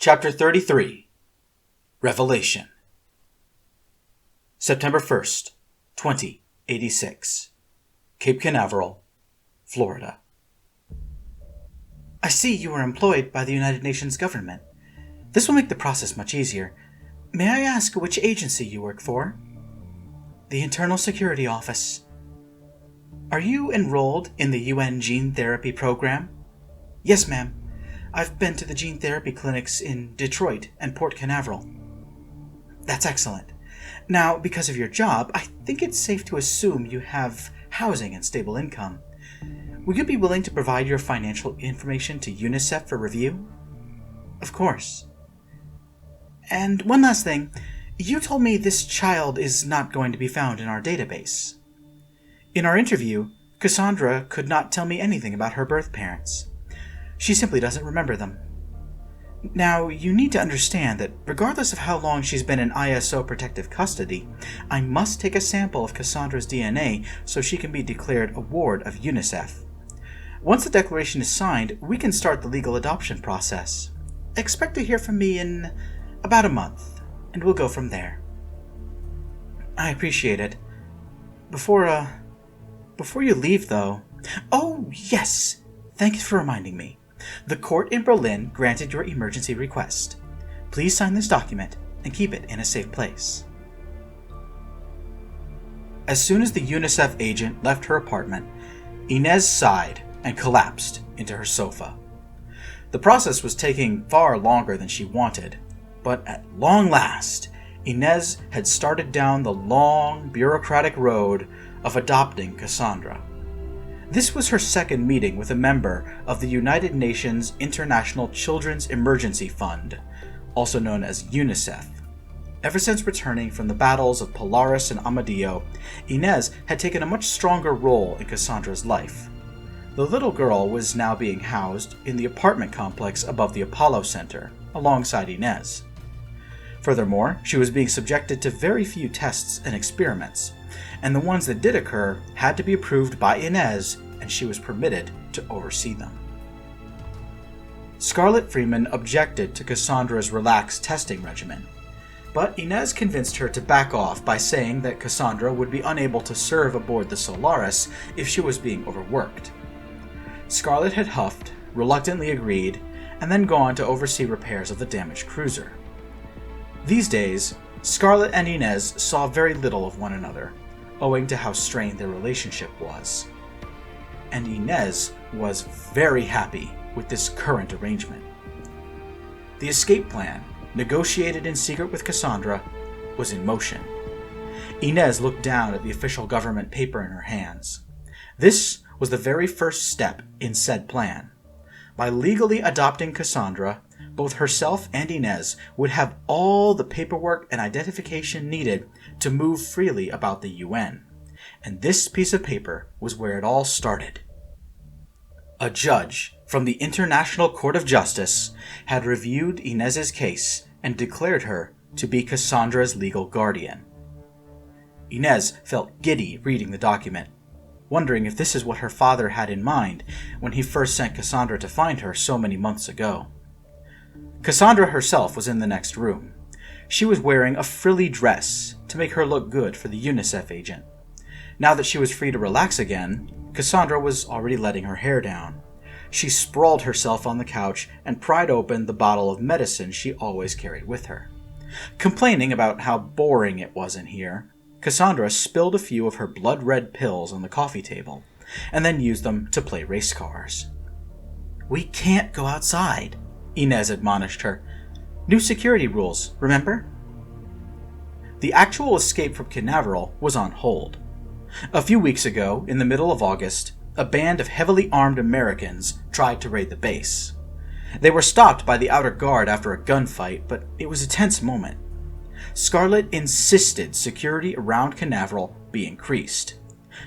Chapter 33 Revelation September 1st, 2086 Cape Canaveral, Florida. I see you are employed by the United Nations government. This will make the process much easier. May I ask which agency you work for? The Internal Security Office. Are you enrolled in the UN Gene Therapy Program? Yes, ma'am. I've been to the gene therapy clinics in Detroit and Port Canaveral. That's excellent. Now, because of your job, I think it's safe to assume you have housing and stable income. Would you be willing to provide your financial information to UNICEF for review? Of course. And one last thing. You told me this child is not going to be found in our database. In our interview, Cassandra could not tell me anything about her birth parents. She simply doesn't remember them. Now, you need to understand that regardless of how long she's been in ISO protective custody, I must take a sample of Cassandra's DNA so she can be declared a ward of UNICEF. Once the declaration is signed, we can start the legal adoption process. Expect to hear from me in about a month, and we'll go from there. I appreciate it. Before you leave, though... Oh, yes! Thank you for reminding me. The court in Berlin granted your emergency request. Please sign this document and keep it in a safe place. As soon as the UNICEF agent left her apartment, Inez sighed and collapsed into her sofa. The process was taking far longer than she wanted, but at long last, Inez had started down the long, bureaucratic road of adopting Cassandra. This was her second meeting with a member of the United Nations International Children's Emergency Fund, also known as UNICEF. Ever since returning from the battles of Polaris and Amadio, Inez had taken a much stronger role in Cassandra's life. The little girl was now being housed in the apartment complex above the Apollo Center, alongside Inez. Furthermore, she was being subjected to very few tests and experiments, and the ones that did occur had to be approved by Inez, and she was permitted to oversee them. Scarlett Freeman objected to Cassandra's relaxed testing regimen, but Inez convinced her to back off by saying that Cassandra would be unable to serve aboard the Stellaris if she was being overworked. Scarlett had huffed, reluctantly agreed, and then gone to oversee repairs of the damaged cruiser. These days, Scarlett and Inez saw very little of one another, owing to how strained their relationship was. And Inez was very happy with this current arrangement. The escape plan, negotiated in secret with Cassandra, was in motion. Inez looked down at the official government paper in her hands. This was the very first step in said plan. By legally adopting Cassandra, both herself and Inez would have all the paperwork and identification needed to move freely about the UN. And this piece of paper was where it all started. A judge from the International Court of Justice had reviewed Inez's case and declared her to be Cassandra's legal guardian. Inez felt giddy reading the document, wondering if this is what her father had in mind when he first sent Cassandra to find her so many months ago. Cassandra herself was in the next room. She was wearing a frilly dress to make her look good for the UNICEF agent. Now that she was free to relax again, Cassandra was already letting her hair down. She sprawled herself on the couch and pried open the bottle of medicine she always carried with her. Complaining about how boring it was in here, Cassandra spilled a few of her blood-red pills on the coffee table, and then used them to play race cars. "We can't go outside," Inez admonished her. "New security rules, remember?" The actual escape from Canaveral was on hold. A few weeks ago, in the middle of August, a band of heavily armed Americans tried to raid the base. They were stopped by the outer guard after a gunfight, but it was a tense moment. Scarlett insisted security around Canaveral be increased.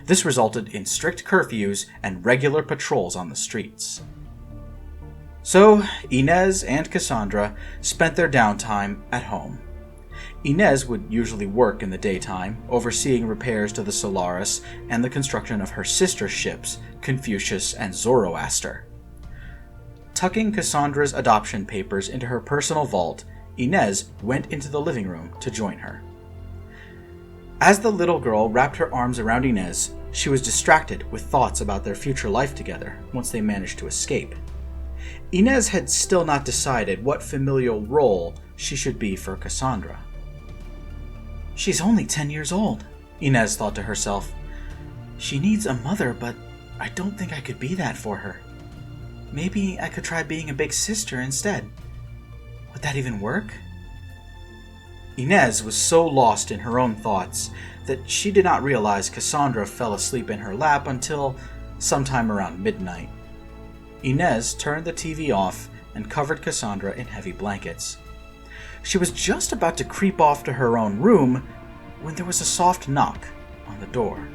This resulted in strict curfews and regular patrols on the streets. So, Inez and Cassandra spent their downtime at home. Inez would usually work in the daytime, overseeing repairs to the Stellaris and the construction of her sister ships, Confucius and Zoroaster. Tucking Cassandra's adoption papers into her personal vault, Inez went into the living room to join her. As the little girl wrapped her arms around Inez, she was distracted with thoughts about their future life together once they managed to escape. Inez had still not decided what familial role she should be for Cassandra. She's only 10 years old, Inez thought to herself. She needs a mother, but I don't think I could be that for her. Maybe I could try being a big sister instead. Would that even work? Inez was so lost in her own thoughts that she did not realize Cassandra fell asleep in her lap until sometime around midnight. Inez turned the TV off and covered Cassandra in heavy blankets. She was just about to creep off to her own room when there was a soft knock on the door.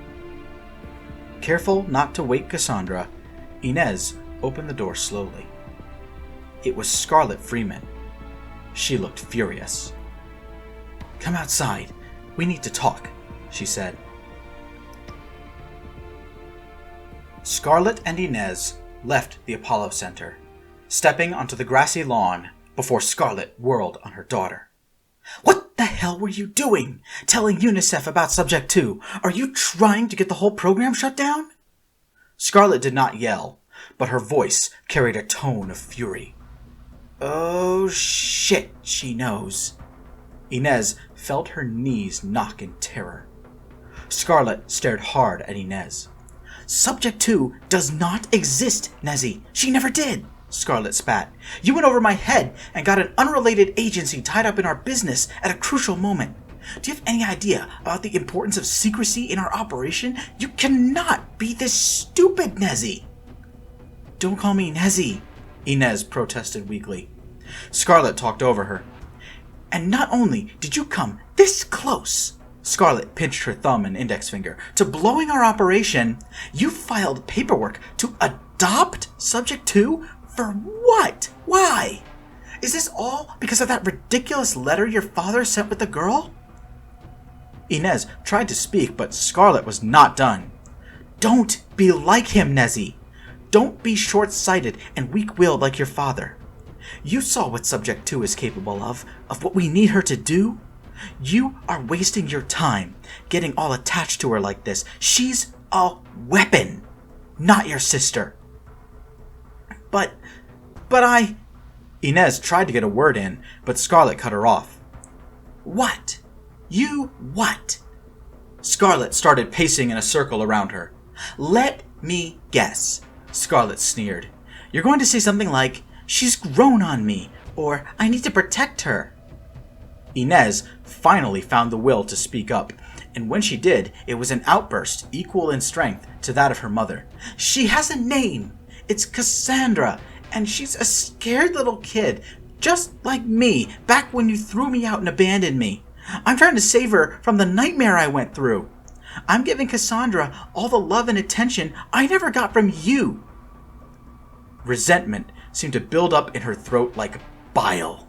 Careful not to wake Cassandra, Inez opened the door slowly. It was Scarlett Freeman. She looked furious. "Come outside. We need to talk," she said. Scarlett and Inez left the Apollo Center, stepping onto the grassy lawn before Scarlett whirled on her daughter. "What the hell were you doing? Telling UNICEF about Subject 2? Are you trying to get the whole program shut down?" Scarlett did not yell, but her voice carried a tone of fury. "Oh shit, she knows." Inez felt her knees knock in terror. Scarlett stared hard at Inez. "Subject 2 does not exist, Nezzy. She never did," Scarlett spat. "You went over my head and got an unrelated agency tied up in our business at a crucial moment. Do you have any idea about the importance of secrecy in our operation? You cannot be this stupid, Nezzy." "Don't call me Nezzy," Inez protested weakly. Scarlett talked over her. "And not only did you come this close," Scarlett pinched her thumb and index finger, "to blowing our operation, you filed paperwork to adopt Subject 2? For what? Why? Is this all because of that ridiculous letter your father sent with the girl?" Inez tried to speak, but Scarlett was not done. "Don't be like him, Nezzy. Don't be short-sighted and weak-willed like your father. You saw what Subject 2 is capable of what we need her to do. You are wasting your time getting all attached to her like this. She's a weapon, not your sister." But I... Inez tried to get a word in, but Scarlett cut her off. "What? You what?" Scarlett started pacing in a circle around her. "Let me guess," Scarlett sneered. "You're going to say something like, 'She's grown on me,' or 'I need to protect her.'" Inez finally found the will to speak up, and when she did, it was an outburst equal in strength to that of her mother. "She has a name. It's Cassandra, and she's a scared little kid, just like me back when you threw me out and abandoned me. I'm trying to save her from the nightmare I went through. I'm giving Cassandra all the love and attention I never got from you." Resentment seemed to build up in her throat like bile.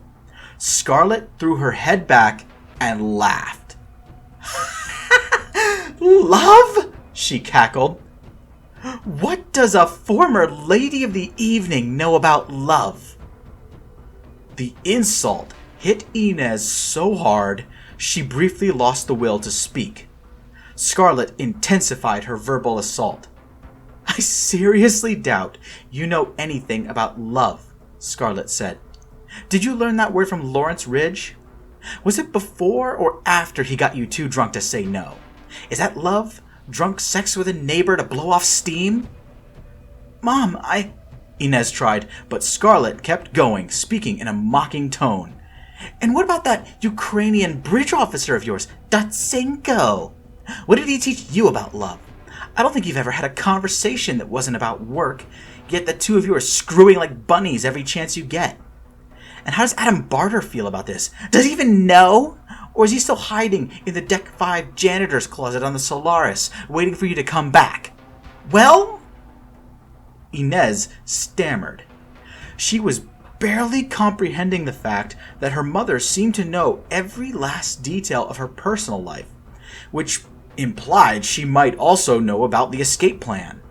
Scarlett threw her head back and laughed. "Love?" she cackled. "What does a former lady of the evening know about love?" The insult hit Inez so hard, she briefly lost the will to speak. Scarlett intensified her verbal assault. "I seriously doubt you know anything about love," Scarlett said. "Did you learn that word from Lawrence Ridge? Was it before or after he got you too drunk to say no? Is that love? Drunk sex with a neighbor to blow off steam?" "Mom, Inez tried, but Scarlett kept going, speaking in a mocking tone. "And what about that Ukrainian bridge officer of yours, Datsenko? What did he teach you about love? I don't think you've ever had a conversation that wasn't about work, yet the two of you are screwing like bunnies every chance you get. And how does Adam Barter feel about this? Does he even know? Or is he still hiding in the Deck 5 janitor's closet on the Stellaris, waiting for you to come back? Well?" Inez stammered. She was barely comprehending the fact that her mother seemed to know every last detail of her personal life, which implied she might also know about the escape plan.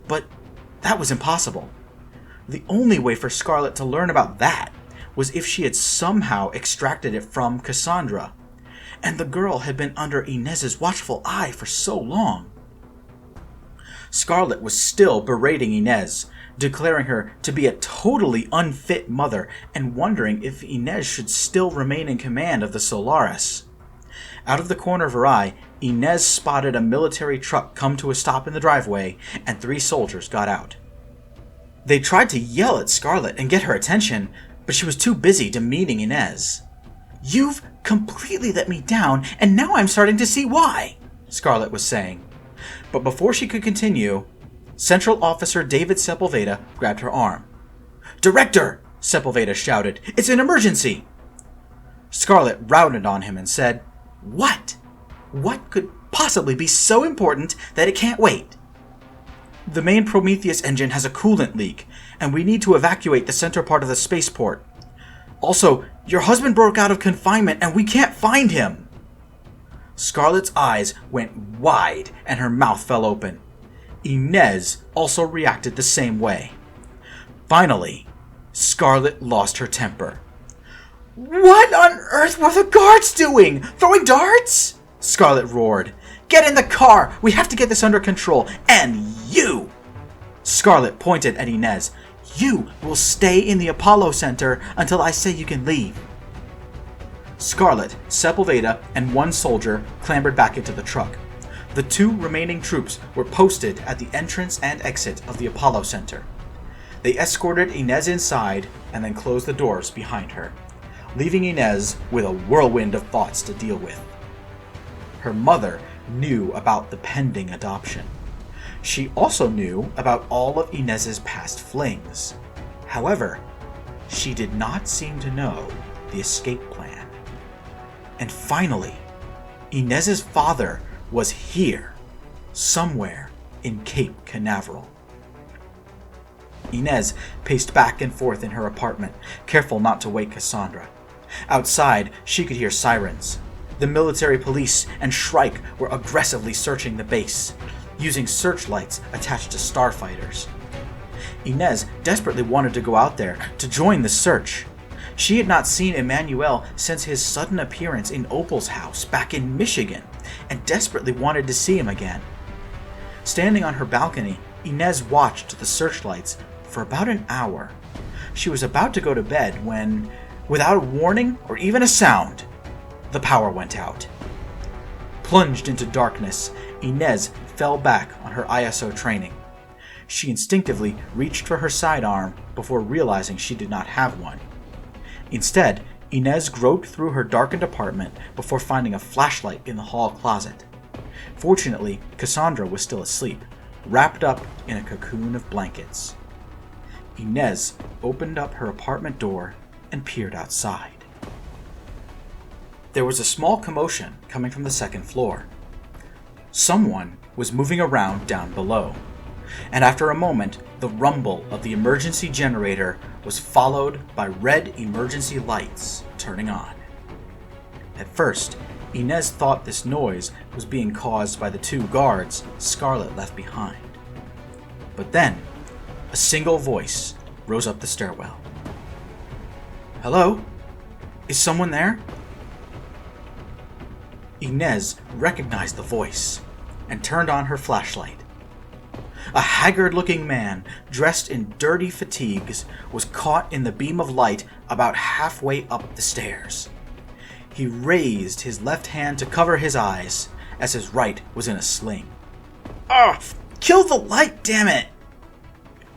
But that was impossible. The only way for Scarlett to learn about that was if she had somehow extracted it from Cassandra, and the girl had been under Inez's watchful eye for so long. Scarlett was still berating Inez, declaring her to be a totally unfit mother and wondering if Inez should still remain in command of the Stellaris. Out of the corner of her eye, Inez spotted a military truck come to a stop in the driveway, and 3 soldiers got out. They tried to yell at Scarlett and get her attention, but she was too busy demeaning Inez. "You've completely let me down, and now I'm starting to see why," Scarlett was saying. But before she could continue, Central Officer David Sepulveda grabbed her arm. "Director!" Sepulveda shouted. "It's an emergency!" Scarlett rounded on him and said, "What? What could possibly be so important that it can't wait?" "The main Prometheus engine has a coolant leak, and we need to evacuate the center part of the spaceport. Also, your husband broke out of confinement and we can't find him." Scarlett's eyes went wide and her mouth fell open. Inez also reacted the same way. Finally, Scarlett lost her temper. "What on earth were the guards doing? Throwing darts?" Scarlett roared. "Get in the car! We have to get this under control! And you!" Scarlett pointed at Inez. "You will stay in the Apollo Center until I say you can leave." Scarlett, Sepulveda, and 1 soldier clambered back into the truck. The 2 remaining troops were posted at the entrance and exit of the Apollo Center. They escorted Inez inside and then closed the doors behind her, leaving Inez with a whirlwind of thoughts to deal with. Her mother knew about the pending adoption. She also knew about all of Inez's past flings. However, she did not seem to know the escape plan. And finally, Inez's father was here, somewhere in Cape Canaveral. Inez paced back and forth in her apartment, careful not to wake Cassandra. Outside, she could hear sirens. The military police and Shrike were aggressively searching the base, using searchlights attached to starfighters. Inez desperately wanted to go out there to join the search. She had not seen Emmanuel since his sudden appearance in Opal's house back in Michigan, and desperately wanted to see him again. Standing on her balcony, Inez watched the searchlights for about an hour. She was about to go to bed when, without a warning or even a sound, the power went out. Plunged into darkness, Inez fell back on her ISO training. She instinctively reached for her sidearm before realizing she did not have one. Instead, Inez groped through her darkened apartment before finding a flashlight in the hall closet. Fortunately, Cassandra was still asleep, wrapped up in a cocoon of blankets. Inez opened up her apartment door and peered outside. There was a small commotion coming from the 2nd floor. Someone was moving around down below, and after a moment, the rumble of the emergency generator was followed by red emergency lights turning on. At first, Inez thought this noise was being caused by the 2 guards Scarlett left behind. But then, a single voice rose up the stairwell. "Hello? Is someone there?" Inez recognized the voice and turned on her flashlight. A haggard-looking man, dressed in dirty fatigues, was caught in the beam of light about halfway up the stairs. He raised his left hand to cover his eyes, as his right was in a sling. "Ugh! Kill the light, damn it!"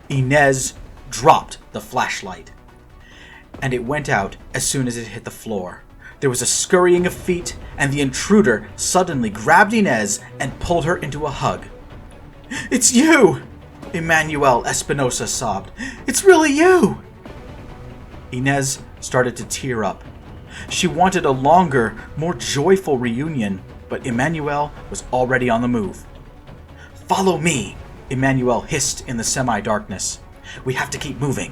Inez dropped the flashlight, and it went out as soon as it hit the floor. There was a scurrying of feet, and the intruder suddenly grabbed Inez and pulled her into a hug. "It's you!" Inez Espinosa sobbed. "It's really you!" Inez started to tear up. She wanted a longer, more joyful reunion, but Emmanuel was already on the move. "Follow me," Emmanuel hissed in the semi-darkness. "We have to keep moving."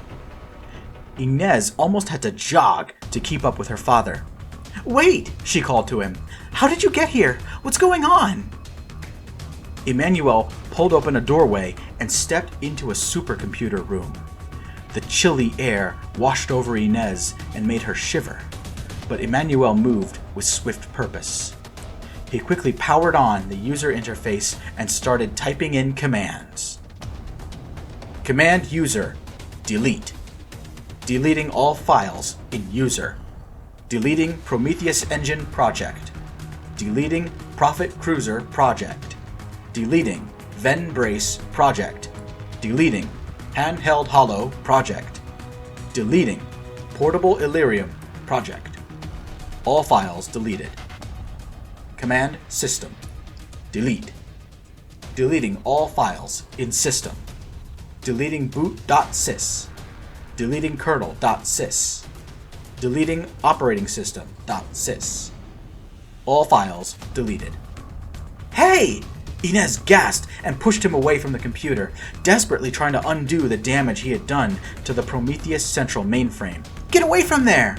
Inez almost had to jog to keep up with her father. "Wait," she called to him. "How did you get here? What's going on?" Emmanuel pulled open a doorway and stepped into a supercomputer room. The chilly air washed over Inez and made her shiver, but Emmanuel moved with swift purpose. He quickly powered on the user interface and started typing in commands. Command user, delete. Deleting all files in user. Deleting Prometheus Engine project. Deleting Prophet Cruiser project. Deleting Ven Brace project. Deleting Handheld Hollow project. Deleting Portable Illyrium project. All files deleted. Command system. Delete. Deleting all files in system. Deleting boot.sys. Deleting kernel.sys. Deleting operating system.sys. All files deleted. Hey! Inez gasped and pushed him away from the computer, desperately trying to undo the damage he had done to the Prometheus Central mainframe. Get away from there!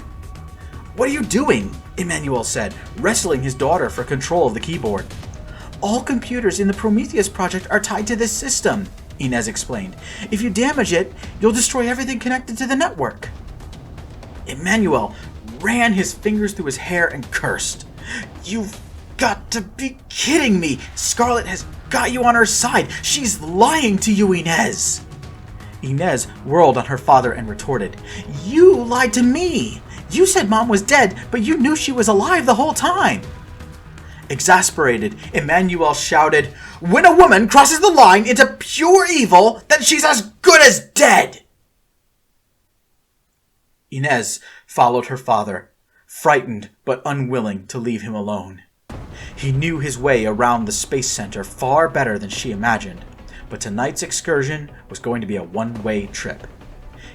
What are you doing? Emmanuel said, wrestling his daughter for control of the keyboard. All computers in the Prometheus project are tied to this system, Inez explained. If you damage it, you'll destroy everything connected to the network. Emmanuel ran his fingers through his hair and cursed. You've got to be kidding me! Scarlett has got you on her side! She's lying to you, Inez! Inez whirled on her father and retorted, You lied to me! You said Mom was dead, but you knew she was alive the whole time! Exasperated, Emmanuel shouted, When a woman crosses the line into pure evil, then she's as good as dead! Inez followed her father, frightened but unwilling to leave him alone. He knew his way around the Space Center far better than she imagined, but tonight's excursion was going to be a one-way trip.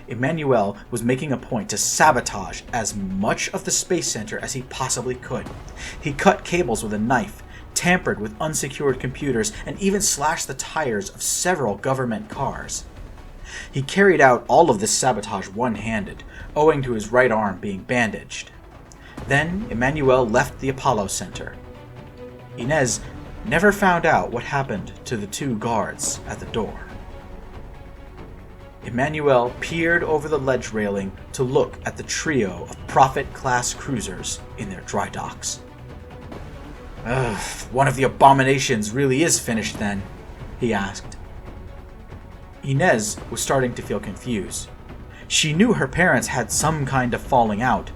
Emmanuel was making a point to sabotage as much of the Space Center as he possibly could. He cut cables with a knife, tampered with unsecured computers, and even slashed the tires of several government cars. He carried out all of this sabotage one-handed, owing to his right arm being bandaged. Then Emmanuel left the Apollo Center. Inez never found out what happened to the two guards at the door. Emmanuel peered over the ledge railing to look at the trio of Prophet-class cruisers in their dry docks. One of the abominations really is finished then, he asked. Inez was starting to feel confused. She knew her parents had some kind of falling out,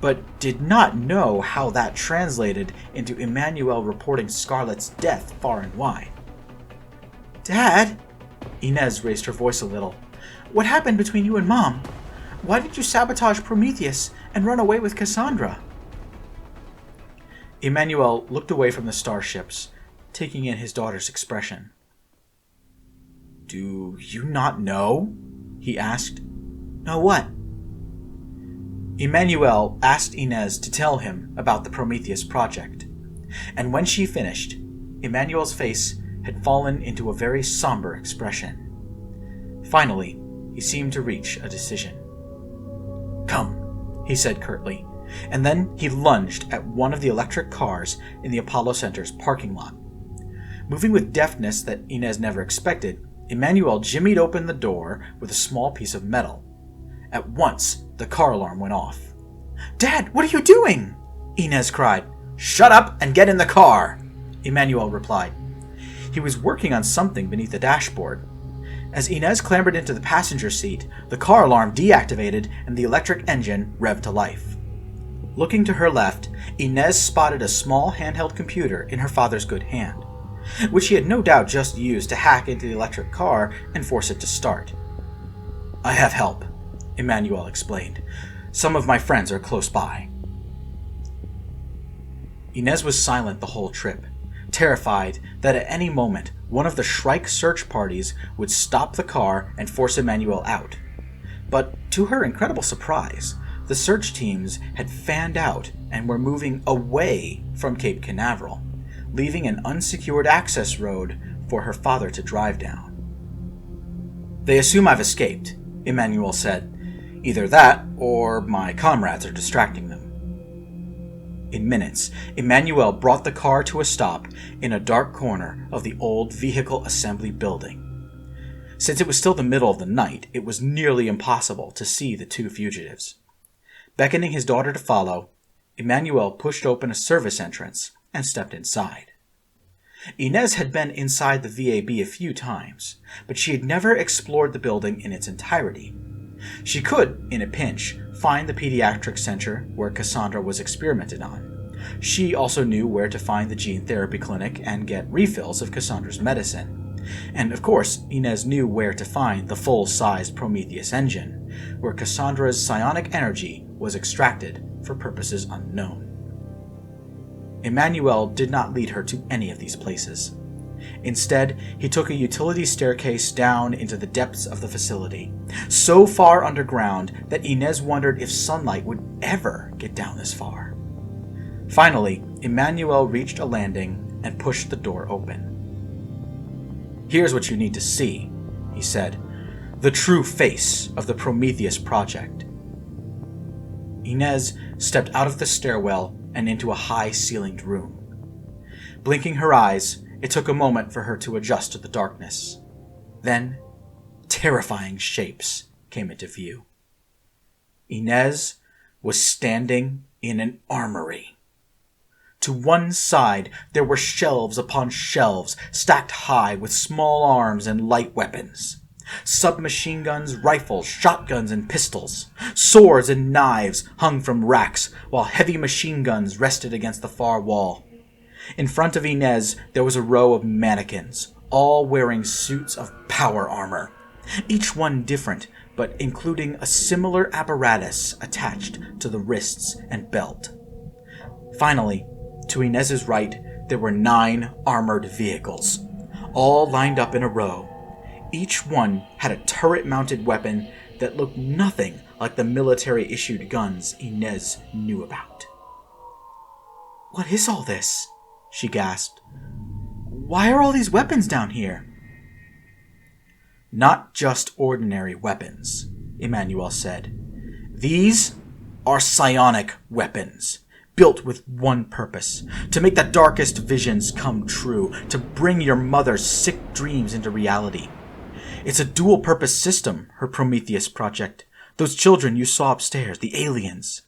but did not know how that translated into Emmanuel reporting Scarlett's death far and wide. Dad? Inez raised her voice a little. What happened between you and Mom? Why did you sabotage Prometheus and run away with Cassandra? Emmanuel looked away from the starships, taking in his daughter's expression. Do you not know? He asked. Know what? Emmanuel asked Inez to tell him about the Prometheus project, and when she finished, Emmanuel's face had fallen into a very somber expression. Finally, he seemed to reach a decision. Come, he said curtly, and then he lunged at one of the electric cars in the Apollo Center's parking lot. Moving with deftness that Inez never expected, Emmanuel jimmied open the door with a small piece of metal. At once, the car alarm went off. Dad, what are you doing? Inez cried. Shut up and get in the car, Emmanuel replied. He was working on something beneath the dashboard. As Inez clambered into the passenger seat, the car alarm deactivated and the electric engine revved to life. Looking to her left, Inez spotted a small handheld computer in her father's good hand, which he had no doubt just used to hack into the electric car and force it to start. I have help, Emmanuel explained. Some of my friends are close by. Inez was silent the whole trip, terrified that at any moment one of the Shrike search parties would stop the car and force Emmanuel out. But to her incredible surprise, the search teams had fanned out and were moving away from Cape Canaveral, leaving an unsecured access road for her father to drive down. They assume I've escaped, Emmanuel said. Either that, or my comrades are distracting them. In minutes, Emmanuel brought the car to a stop in a dark corner of the old vehicle assembly building. Since it was still the middle of the night, it was nearly impossible to see the two fugitives. Beckoning his daughter to follow, Emmanuel pushed open a service entrance and stepped inside. Inez had been inside the VAB a few times, but she had never explored the building in its entirety. She could, in a pinch, find the pediatric center where Cassandra was experimented on. She also knew where to find the gene therapy clinic and get refills of Cassandra's medicine. And of course, Inez knew where to find the full-sized Prometheus engine, where Cassandra's psionic energy was extracted for purposes unknown. Emmanuel did not lead her to any of these places. Instead, he took a utility staircase down into the depths of the facility, so far underground that Inez wondered if sunlight would ever get down this far. Finally, Emmanuel reached a landing and pushed the door open. "Here's what you need to see," he said. "The true face of the Prometheus project." Inez stepped out of the stairwell and into a high-ceilinged room. Blinking her eyes, it took a moment for her to adjust to the darkness. Then, terrifying shapes came into view. Inez was standing in an armory. To one side, there were shelves upon shelves, stacked high with small arms and light weapons. Submachine guns, rifles, shotguns, and pistols. Swords and knives hung from racks, while heavy machine guns rested against the far wall. In front of Inez, there was a row of mannequins, all wearing suits of power armor. Each one different, but including a similar apparatus attached to the wrists and belt. Finally, to Inez's right, there were 9 armored vehicles, all lined up in a row. Each one had a turret-mounted weapon that looked nothing like the military-issued guns Inez knew about. "What is all this?" she gasped. "Why are all these weapons down here?" "Not just ordinary weapons," Emmanuel said. "These are psionic weapons, built with one purpose: to make the darkest visions come true, to bring your mother's sick dreams into reality. It's a dual-purpose system, her Prometheus project. Those children you saw upstairs, the aliens.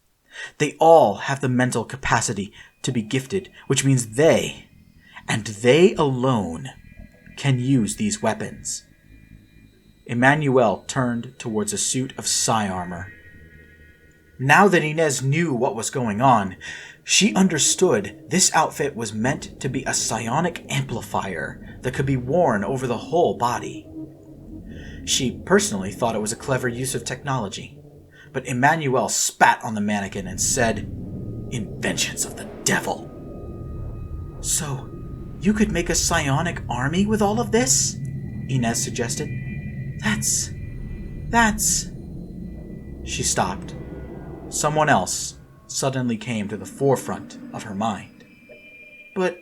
They all have the mental capacity to be gifted, which means they, and they alone, can use these weapons." Emmanuel turned towards a suit of psi armor. Now that Inez knew what was going on, she understood this outfit was meant to be a psionic amplifier that could be worn over the whole body. She personally thought it was a clever use of technology, but Emmanuel spat on the mannequin and said, "Inventions of the devil." "So, you could make a psionic army with all of this?" Inez suggested. That's... She stopped. Someone else suddenly came to the forefront of her mind. "But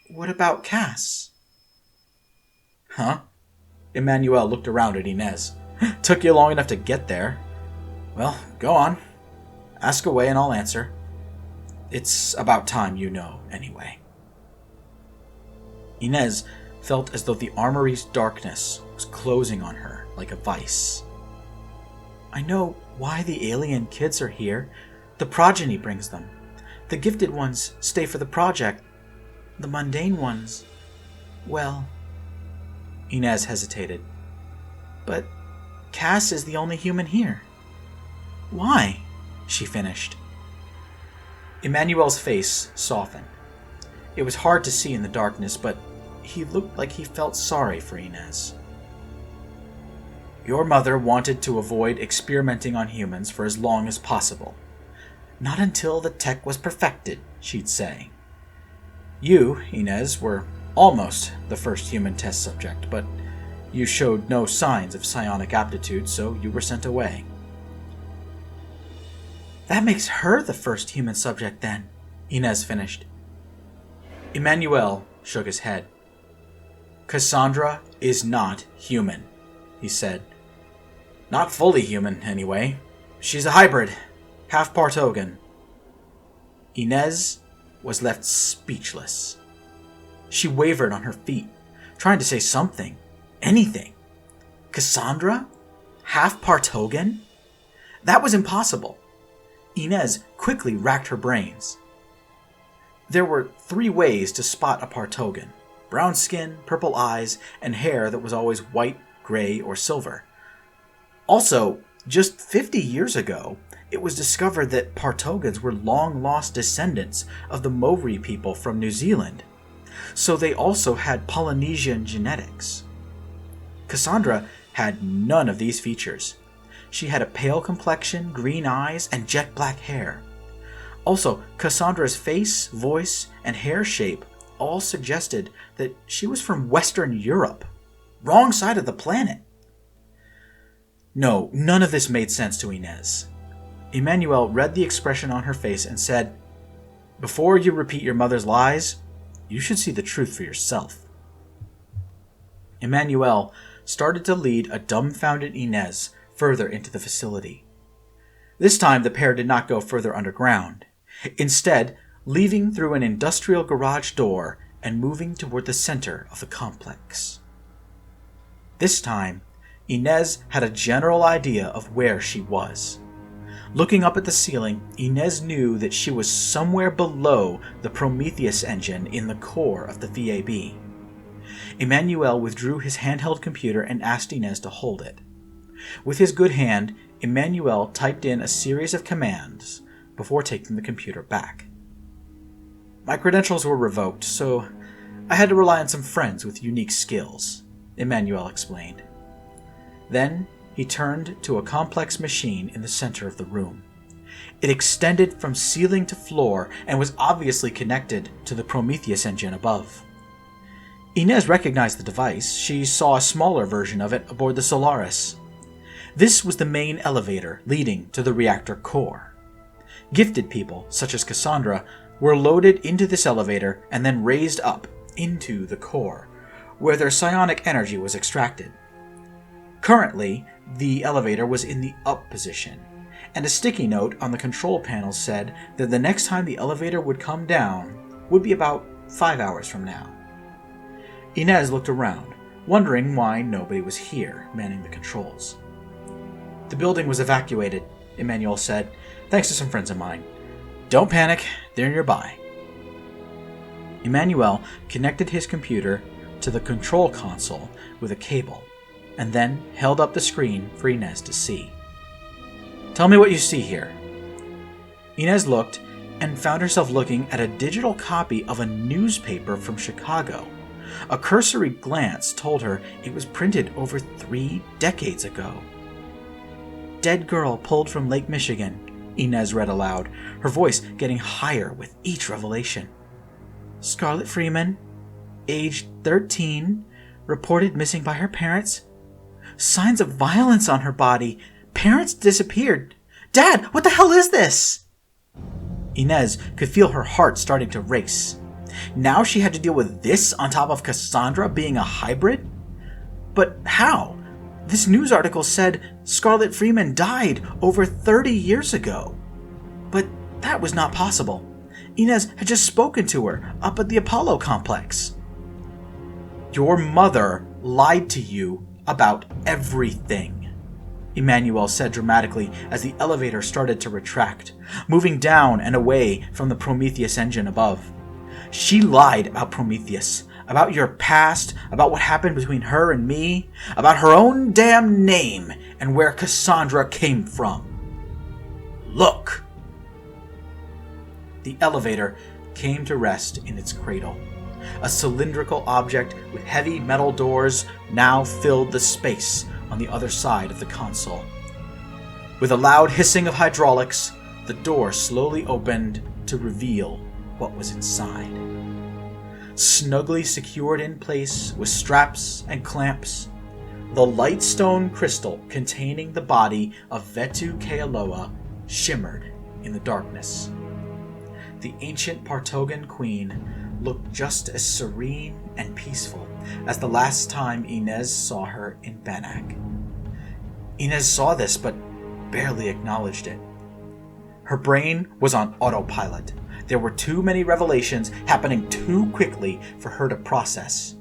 what about Cass?" "Huh?" Emmanuel looked around at Inez. "Took you long enough to get there. Well, go on. Ask away and I'll answer. It's about time you know, anyway." Inez felt as though the armory's darkness was closing on her like a vice. "I know why the alien kids are here. The progeny brings them. The gifted ones stay for the project. The mundane ones, well..." Inez hesitated. "But Cass is the only human here." "Why?" she finished. Emmanuel's face softened. It was hard to see in the darkness, but he looked like he felt sorry for Inez. "Your mother wanted to avoid experimenting on humans for as long as possible. Not until the tech was perfected, she'd say. You, Inez, were almost the first human test subject, but you showed no signs of psionic aptitude, so you were sent away." "That makes her the first human subject, then," Inez finished. Emmanuel shook his head. "Cassandra is not human," he said. "Not fully human, anyway. She's a hybrid, half Partogan." Inez was left speechless. She wavered on her feet, trying to say something, anything. Cassandra? Half Partogan? That was impossible. Inez quickly racked her brains. There were 3 ways to spot a Partogan: brown skin, purple eyes, and hair that was always white, gray, or silver. Also, just 50 years ago, it was discovered that Partogans were long-lost descendants of the Maori people from New Zealand, so they also had Polynesian genetics. Cassandra had none of these features. She had a pale complexion, green eyes, and jet black hair. Also, Cassandra's face, voice, and hair shape all suggested that she was from Western Europe. Wrong side of the planet. No, none of this made sense to Inez. Emmanuel read the expression on her face and said, "Before you repeat your mother's lies, you should see the truth for yourself." Emmanuel started to lead a dumbfounded Inez further into the facility. This time the pair did not go further underground, instead leaving through an industrial garage door and moving toward the center of the complex. This time, Inez had a general idea of where she was. Looking up at the ceiling, Inez knew that she was somewhere below the Prometheus engine in the core of the VAB. Emmanuel withdrew his handheld computer and asked Inez to hold it. With his good hand, Emmanuel typed in a series of commands before taking the computer back. "My credentials were revoked, so I had to rely on some friends with unique skills," Emmanuel explained. Then he turned to a complex machine in the center of the room. It extended from ceiling to floor and was obviously connected to the Prometheus engine above. Inez recognized the device. She saw a smaller version of it aboard the Stellaris. This was the main elevator leading to the reactor core. Gifted people, such as Cassandra, were loaded into this elevator and then raised up into the core, where their psionic energy was extracted. Currently, the elevator was in the up position, and a sticky note on the control panel said that the next time the elevator would come down would be about 5 hours from now. Inez looked around, wondering why nobody was here manning the controls. "The building was evacuated," Emmanuel said, "thanks to some friends of mine. Don't panic, they're nearby." Emmanuel connected his computer to the control console with a cable, and then held up the screen for Inez to see. "Tell me what you see here." Inez looked and found herself looking at a digital copy of a newspaper from Chicago. A cursory glance told her it was printed over 3 decades ago. "Dead girl pulled from Lake Michigan," Inez read aloud, her voice getting higher with each revelation. "Scarlett Freeman, age 13, reported missing by her parents. Signs of violence on her body. Parents disappeared. Dad, what the hell is this?" Inez could feel her heart starting to race. Now she had to deal with this on top of Cassandra being a hybrid? But how? This news article said Scarlett Freeman died over 30 years ago. But that was not possible. Inez had just spoken to her up at the Apollo complex. "Your mother lied to you about everything," Emmanuel said dramatically as the elevator started to retract, moving down and away from the Prometheus engine above. "She lied about Prometheus, about your past, about what happened between her and me, about her own damn name and where Cassandra came from. Look!" The elevator came to rest in its cradle. A cylindrical object with heavy metal doors now filled the space on the other side of the console. With a loud hissing of hydraulics, the door slowly opened to reveal what was inside. Snugly secured in place with straps and clamps, the light stone crystal containing the body of Vetu Kealoa shimmered in the darkness. The ancient Partogan queen looked just as serene and peaceful as the last time Inez saw her in Bannack. Inez saw this, but barely acknowledged it. Her brain was on autopilot. There were too many revelations happening too quickly for her to process.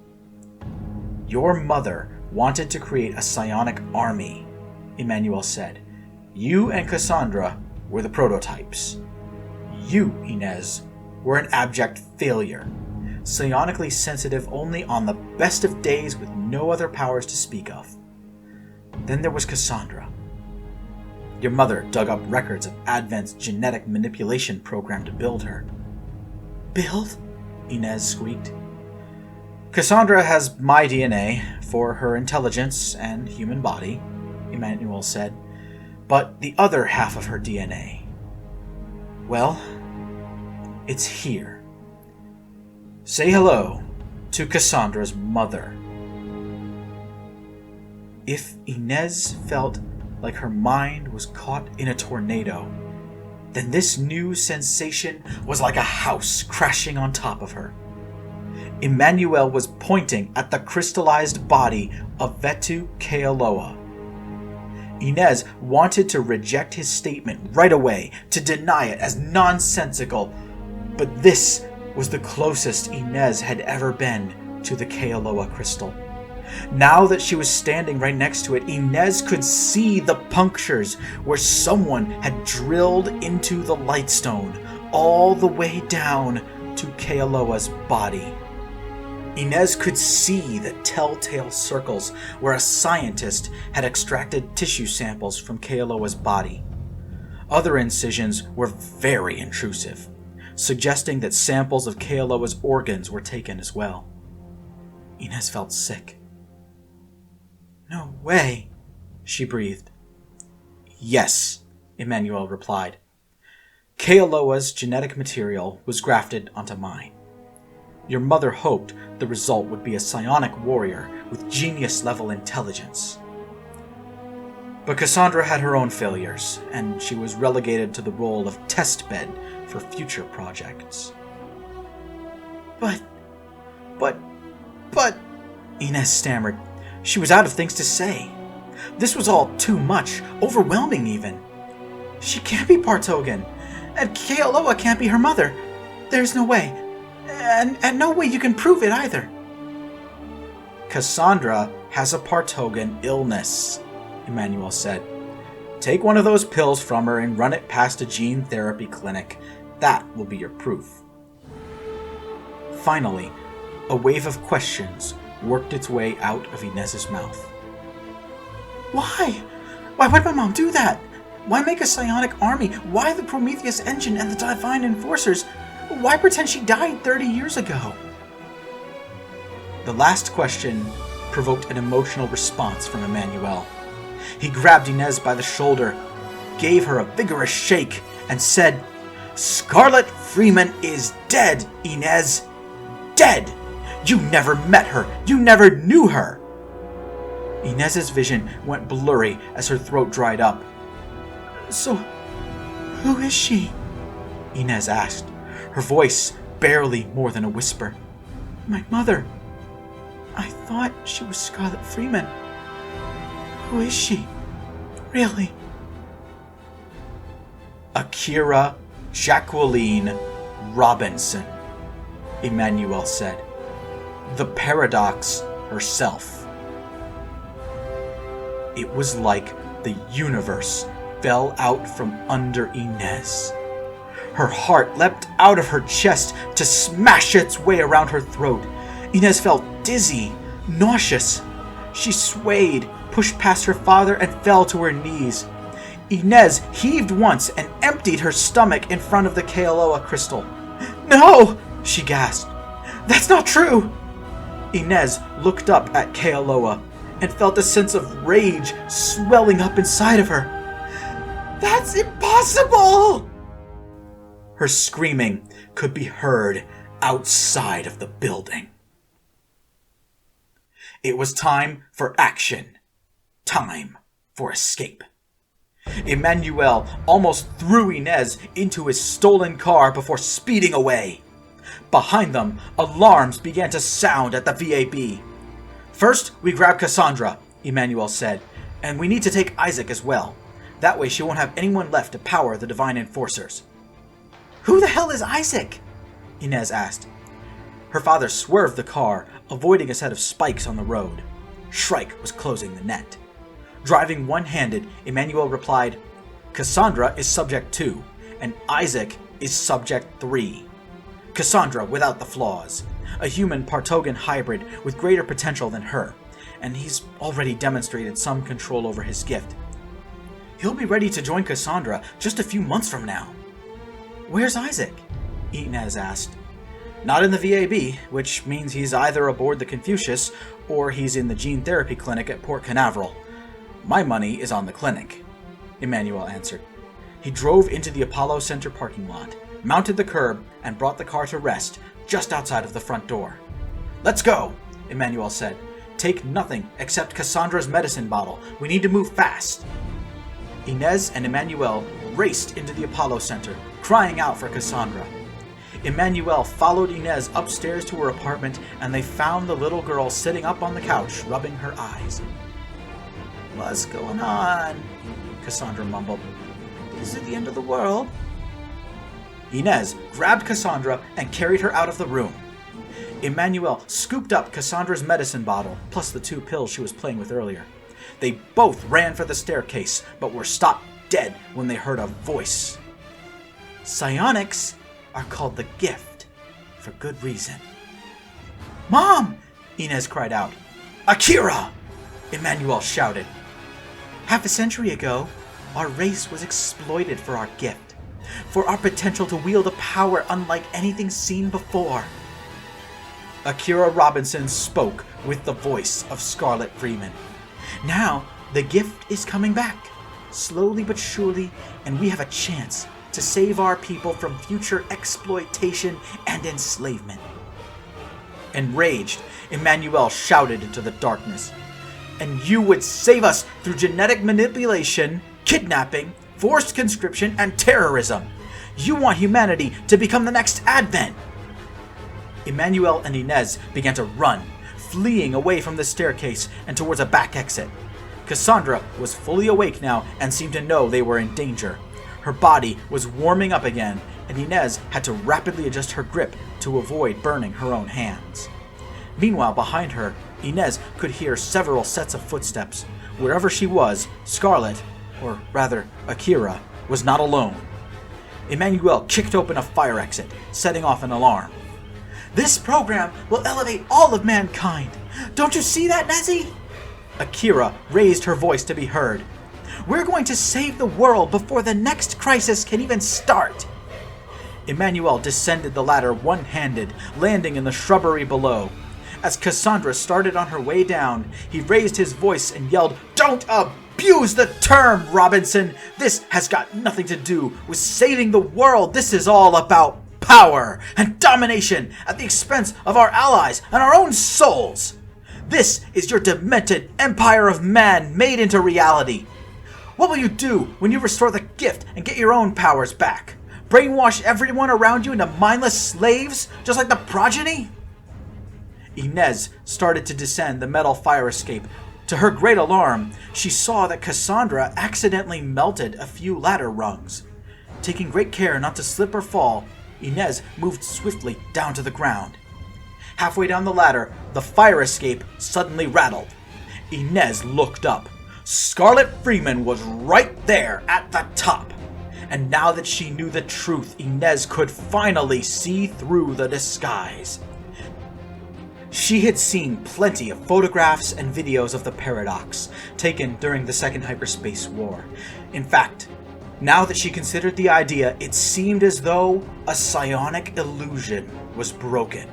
Your mother wanted to create a psionic army, Emmanuel said. You and Cassandra were the prototypes. You, Inez, were an abject failure, psionically sensitive only on the best of days with no other powers to speak of. Then there was Cassandra. Your mother dug up records of Advent's genetic manipulation program to build her. Build? Inez squeaked. Cassandra has my DNA for her intelligence and human body, Emmanuel said, but the other half of her DNA, well, it's here. Say hello to Cassandra's mother. If Inez felt like her mind was caught in a tornado, then this new sensation was like a house crashing on top of her. Emmanuel was pointing at the crystallized body of Vetu Kealoha. Inez wanted to reject his statement right away, to deny it as nonsensical, but this was the closest Inez had ever been to the Kealoha crystal. Now that she was standing right next to it, Inez could see the punctures where someone had drilled into the lightstone all the way down to Kealoha's body. Inez could see the telltale circles where a scientist had extracted tissue samples from Kealoha's body. Other incisions were very intrusive, suggesting that samples of Kealoha's organs were taken as well. Inez felt sick. No way, she breathed. Yes, Emmanuel replied. Kealoha's genetic material was grafted onto mine. Your mother hoped the result would be a psionic warrior with genius-level intelligence. But Cassandra had her own failures, and she was relegated to the role of testbed for future projects. But, Inez stammered. She was out of things to say. This was all too much, overwhelming even. She can't be Partogan, and Kealoha can't be her mother. There's no way. And no way you can prove it either. Cassandra has a Partogan illness, Emmanuel said. Take one of those pills from her and run it past a gene therapy clinic. That will be your proof. Finally, a wave of questions worked its way out of Inez's mouth. Why? Why would my mom do that? Why make a psionic army? Why the Prometheus engine and the Divine Enforcers? Why pretend she died 30 years ago? The last question provoked an emotional response from Emmanuel. He grabbed Inez by the shoulder, gave her a vigorous shake, and said, "Scarlett Freeman is dead, Inez. Dead! You never met her. You never knew her." Inez's vision went blurry as her throat dried up. So, who is she? Inez asked, her voice barely more than a whisper. My mother. I thought she was Scarlett Freeman. Who is she? Really? Akira Jacqueline Robinson, Emmanuel said. The Paradox herself. It was like the universe fell out from under Inez. Her heart leapt out of her chest to smash its way around her throat. Inez felt dizzy, nauseous. She swayed, pushed past her father, and fell to her knees. Inez heaved once and emptied her stomach in front of the Kealoha crystal. No! She gasped. That's not true! Inez looked up at Kealoha and felt a sense of rage swelling up inside of her. That's impossible! Her screaming could be heard outside of the building. It was time for action. Time for escape. Emmanuel almost threw Inez into his stolen car before speeding away. Behind them, alarms began to sound at the VAB. First, we grab Cassandra, Emmanuel said, and we need to take Isaac as well. That way she won't have anyone left to power the Divine Enforcers. Who the hell is Isaac? Inez asked. Her father swerved the car, avoiding a set of spikes on the road. Shrike was closing the net. Driving one-handed, Emmanuel replied, Cassandra is Subject 2, and Isaac is Subject 3. Cassandra without the flaws. A human Partogan hybrid with greater potential than her, and he's already demonstrated some control over his gift. He'll be ready to join Cassandra just a few months from now. Where's Isaac? Inez asked. Not in the VAB, which means he's either aboard the Confucius or he's in the gene therapy clinic at Port Canaveral. My money is on the clinic, Emmanuel answered. He drove into the Apollo Center parking lot, mounted the curb, and brought the car to rest just outside of the front door. Let's go, Emmanuel said. Take nothing except Cassandra's medicine bottle. We need to move fast. Inez and Emmanuel raced into the Apollo Center, crying out for Cassandra. Emmanuel followed Inez upstairs to her apartment, and they found the little girl sitting up on the couch, rubbing her eyes. What's going on? Cassandra mumbled. Is it the end of the world? Inez grabbed Cassandra and carried her out of the room. Emmanuel scooped up Cassandra's medicine bottle, plus the 2 pills she was playing with earlier. They both ran for the staircase, but were stopped dead when they heard a voice. Psionics are called the gift, for good reason. Mom! Inez cried out. Akira! Emmanuel shouted. Half a century ago, our race was exploited for our gift, for our potential to wield a power unlike anything seen before. Akira Robinson spoke with the voice of Scarlett Freeman. Now, the gift is coming back, slowly but surely, and we have a chance to save our people from future exploitation and enslavement. Enraged, Emmanuel shouted into the darkness. And you would save us through genetic manipulation, kidnapping, forced conscription, and terrorism. You want humanity to become the next Advent. Emmanuel and Inez began to run, fleeing away from the staircase and towards a back exit. Cassandra was fully awake now and seemed to know they were in danger. Her body was warming up again, and Inez had to rapidly adjust her grip to avoid burning her own hands. Meanwhile, behind her, Inez could hear several sets of footsteps. Wherever she was, Scarlett, or rather Akira, was not alone. Emmanuel kicked open a fire exit, setting off an alarm. This program will elevate all of mankind. Don't you see that, Nezzy? Akira raised her voice to be heard. We're going to save the world before the next crisis can even start. Emmanuel descended the ladder one-handed, landing in the shrubbery below. As Cassandra started on her way down, he raised his voice and yelled, Don't abuse the term, Robinson! This has got nothing to do with saving the world. This is all about power and domination at the expense of our allies and our own souls. This is your demented empire of man made into reality. What will you do when you restore the gift and get your own powers back? Brainwash everyone around you into mindless slaves, just like the progeny? Inez started to descend the metal fire escape. To her great alarm, she saw that Cassandra accidentally melted a few ladder rungs. Taking great care not to slip or fall, Inez moved swiftly down to the ground. Halfway down the ladder, the fire escape suddenly rattled. Inez looked up. Scarlett Freeman was right there at the top. And now that she knew the truth, Inez could finally see through the disguise. She had seen plenty of photographs and videos of the Paradox, taken during the Second Hyperspace War. In fact, now that she considered the idea, it seemed as though a psionic illusion was broken.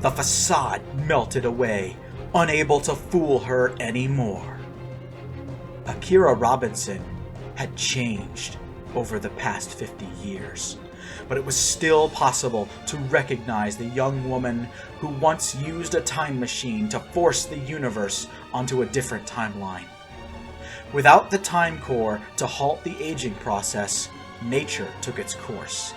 The facade melted away, unable to fool her anymore. Akira Robinson had changed over the past 50 years. But it was still possible to recognize the young woman who once used a time machine to force the universe onto a different timeline. Without the time core to halt the aging process, nature took its course.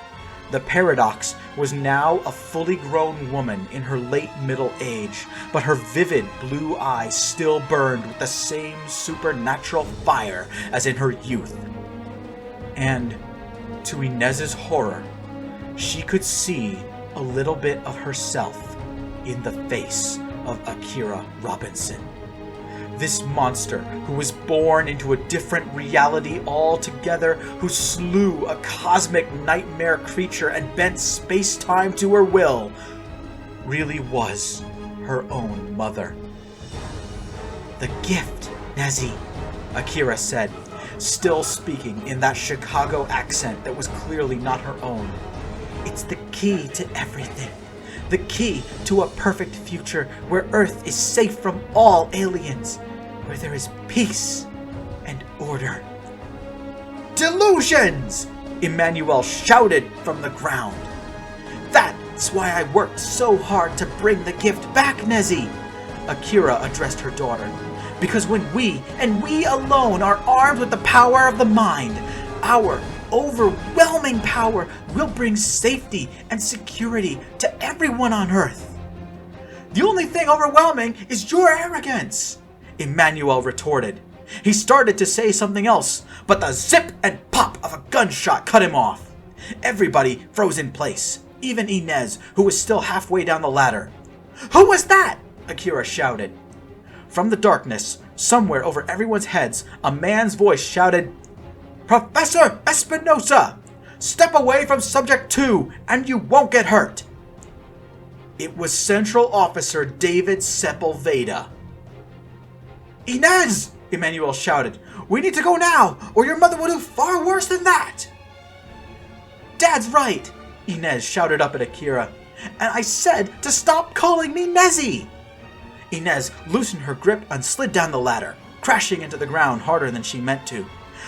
The Paradox was now a fully grown woman in her late middle age, but her vivid blue eyes still burned with the same supernatural fire as in her youth. And, to Inez's horror, she could see a little bit of herself in the face of Akira Robinson. This monster, who was born into a different reality altogether, who slew a cosmic nightmare creature and bent space-time to her will, really was her own mother. "The gift, Nezzy," Akira said, still speaking in that Chicago accent that was clearly not her own. "It's the key to everything. The key to a perfect future where Earth is safe from all aliens, where there is peace and order." "Delusions!" Emmanuel shouted from the ground. "That's why I worked so hard to bring the gift back, Nezzy," Akira addressed her daughter. "Because when we, and we alone, are armed with the power of the mind, our overwhelming power will bring safety and security to everyone on Earth." "The only thing overwhelming is your arrogance," Emmanuel retorted. He started to say something else, but the zip and pop of a gunshot cut him off. Everybody froze in place, even Inez, who was still halfway down the ladder. "Who was that?" Akira shouted. From the darkness, somewhere over everyone's heads, a man's voice shouted, "Professor Espinosa! Step away from Subject 2, and you won't get hurt!" It was Central Officer David Sepulveda. "Inez!" Emmanuel shouted. "We need to go now, or your mother will do far worse than that!" "Dad's right!" Inez shouted up at Akira. "And I said to stop calling me Nezzy!" Inez loosened her grip and slid down the ladder, crashing into the ground harder than she meant to.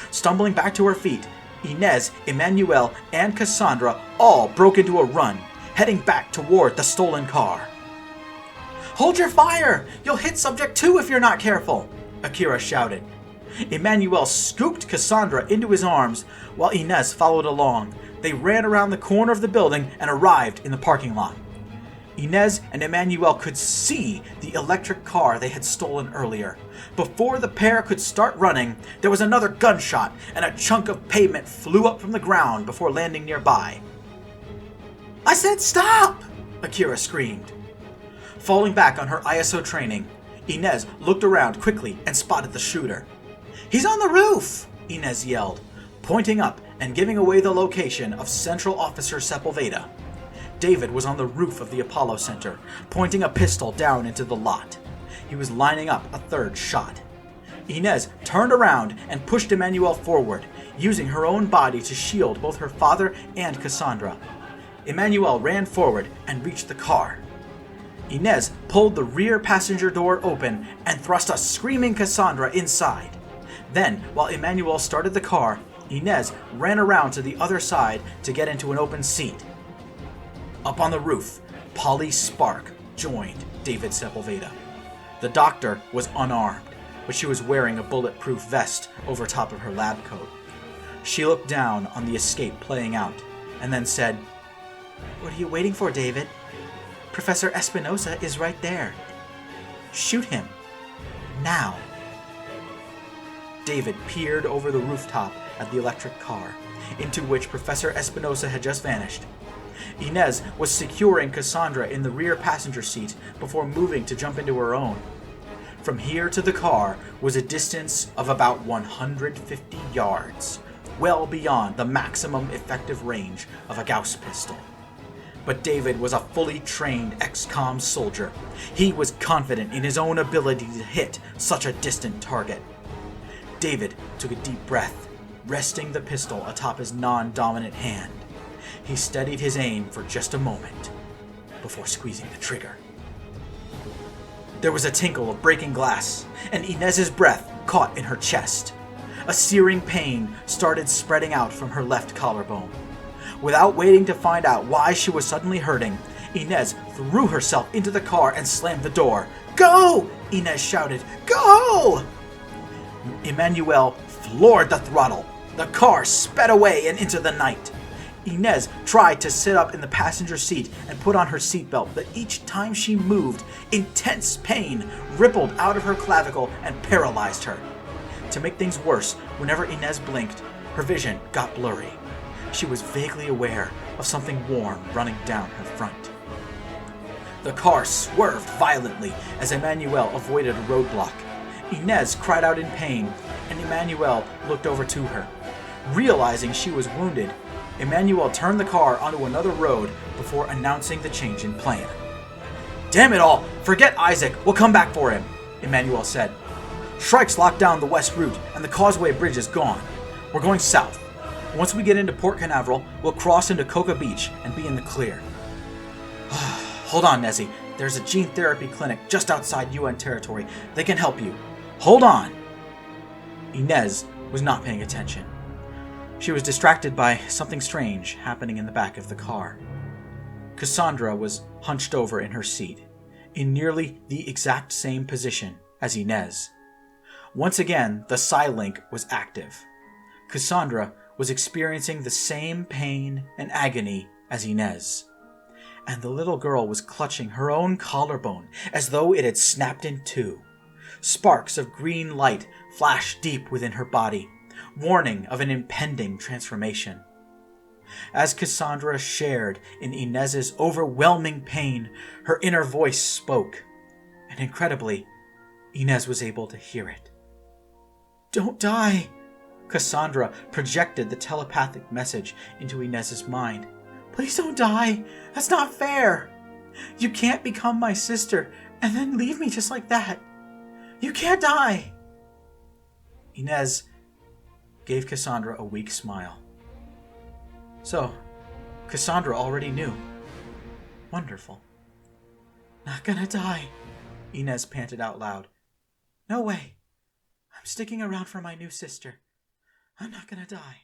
Stumbling back to her feet, Inez, Emmanuel, and Cassandra all broke into a run, heading back toward the stolen car. "Hold your fire! You'll hit Subject 2 if you're not careful!" Akira shouted. Emmanuel scooped Cassandra into his arms, while Inez followed along. They ran around the corner of the building and arrived in the parking lot. Inez and Emmanuel could see the electric car they had stolen earlier. Before the pair could start running, there was another gunshot, and a chunk of pavement flew up from the ground before landing nearby. "I said stop!" Akira screamed. Falling back on her ISO training, Inez looked around quickly and spotted the shooter. "He's on the roof!" Inez yelled, pointing up and giving away the location of Central Officer Sepulveda. David was on the roof of the Apollo Center, pointing a pistol down into the lot. He was lining up a third shot. Inez turned around and pushed Emmanuel forward, using her own body to shield both her father and Cassandra. Emmanuel ran forward and reached the car. Inez pulled the rear passenger door open and thrust a screaming Cassandra inside. Then, while Emmanuel started the car, Inez ran around to the other side to get into an open seat. Up on the roof, Polly Spark joined David Sepulveda. The doctor was unarmed, but she was wearing a bulletproof vest over top of her lab coat. She looked down on the escape playing out, and then said, "What are you waiting for, David? Professor Espinosa is right there. Shoot him. Now." David peered over the rooftop at the electric car, into which Professor Espinosa had just vanished. Inez was securing Cassandra in the rear passenger seat before moving to jump into her own. From here to the car was a distance of about 150 yards, well beyond the maximum effective range of a Gauss pistol. But David was a fully trained XCOM soldier. He was confident in his own ability to hit such a distant target. David took a deep breath, resting the pistol atop his non-dominant hand. He steadied his aim for just a moment before squeezing the trigger. There was a tinkle of breaking glass, and Inez's breath caught in her chest. A searing pain started spreading out from her left collarbone. Without waiting to find out why she was suddenly hurting, Inez threw herself into the car and slammed the door. "Go!" Inez shouted. "Go!" Emmanuel floored the throttle. The car sped away and into the night. Inez tried to sit up in the passenger seat and put on her seatbelt, but each time she moved, intense pain rippled out of her clavicle and paralyzed her. To make things worse, whenever Inez blinked, her vision got blurry. She was vaguely aware of something warm running down her front. The car swerved violently as Emmanuel avoided a roadblock. Inez cried out in pain, and Emmanuel looked over to her. Realizing she was wounded, Emmanuel turned the car onto another road before announcing the change in plan. "Damn it all! Forget Isaac! We'll come back for him!" Emmanuel said. "Shrike's locked down the west route, and the Causeway Bridge is gone. We're going south. Once we get into Port Canaveral, we'll cross into Coca Beach and be in the clear." "Hold on, Nezzy. There's a gene therapy clinic just outside UN territory. They can help you. Hold on!" Inez was not paying attention. She was distracted by something strange happening in the back of the car. Cassandra was hunched over in her seat, in nearly the exact same position as Inez. Once again, the PsiLink was active. Cassandra was experiencing the same pain and agony as Inez, and the little girl was clutching her own collarbone as though it had snapped in two. Sparks of green light flashed deep within her body, warning of an impending transformation. As Cassandra shared in Inez's overwhelming pain, her inner voice spoke, and incredibly, Inez was able to hear it. "Don't die!" Cassandra projected the telepathic message into Inez's mind. "Please don't die! That's not fair! You can't become my sister and then leave me just like that! You can't die!" Inez gave Cassandra a weak smile. So, Cassandra already knew. Wonderful. "Not gonna die," Inez panted out loud. "No way. I'm sticking around for my new sister. I'm not gonna die."